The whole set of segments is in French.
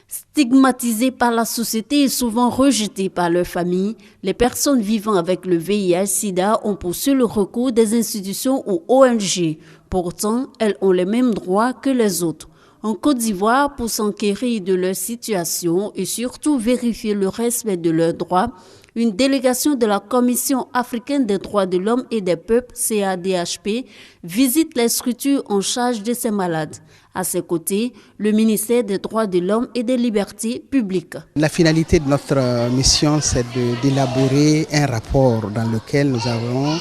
Stigmatisées par la société et souvent rejetées par leur famille, les personnes vivant avec le VIH-Sida ont pour seul recours des institutions ou ONG. Pourtant, elles ont les mêmes droits que les autres. En Côte d'Ivoire, pour s'enquérir de leur situation et surtout vérifier le respect de leurs droits, une délégation de la Commission africaine des droits de l'homme et des peuples, CADHP, visite les structures en charge de ces malades. À ses côtés, le ministère des droits de l'homme et des libertés publiques. La finalité de notre mission, c'est d'élaborer un rapport dans lequel nous allons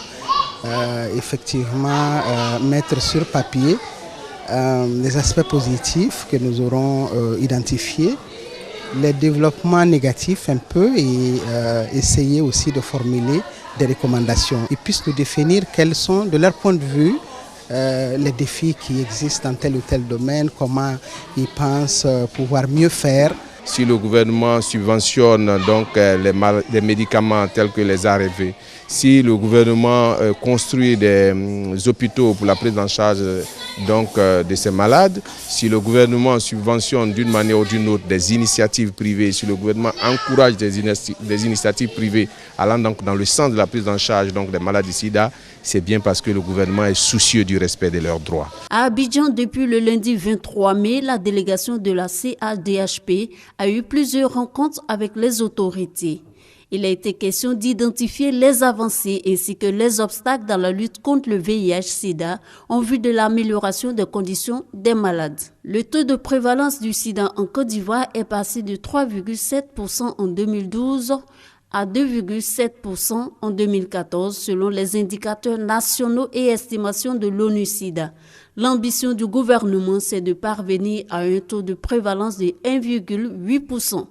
effectivement mettre sur papier les aspects positifs que nous aurons identifiés, les développements négatifs un peu et essayer aussi de formuler des recommandations. Ils puissent nous définir quels sont, de leur point de vue, les défis qui existent dans tel ou tel domaine, comment ils pensent pouvoir mieux faire. Si le gouvernement subventionne donc les médicaments tels que les ARV, si le gouvernement construit des hôpitaux pour la prise en charge donc, de ces malades, si le gouvernement subventionne d'une manière ou d'une autre des initiatives privées, si le gouvernement encourage des initiatives privées allant donc dans le sens de la prise en charge donc, des malades du sida, c'est bien parce que le gouvernement est soucieux du respect de leurs droits. À Abidjan, depuis le lundi 23 mai, la délégation de la CADHP a eu plusieurs rencontres avec les autorités. Il a été question d'identifier les avancées ainsi que les obstacles dans la lutte contre le VIH-Sida en vue de l'amélioration des conditions des malades. Le taux de prévalence du sida en Côte d'Ivoire est passé de 3,7% en 2012 à 2,7% en 2014 selon les indicateurs nationaux et estimations de l'ONU-SIDA. L'ambition du gouvernement, c'est de parvenir à un taux de prévalence de 1,8%.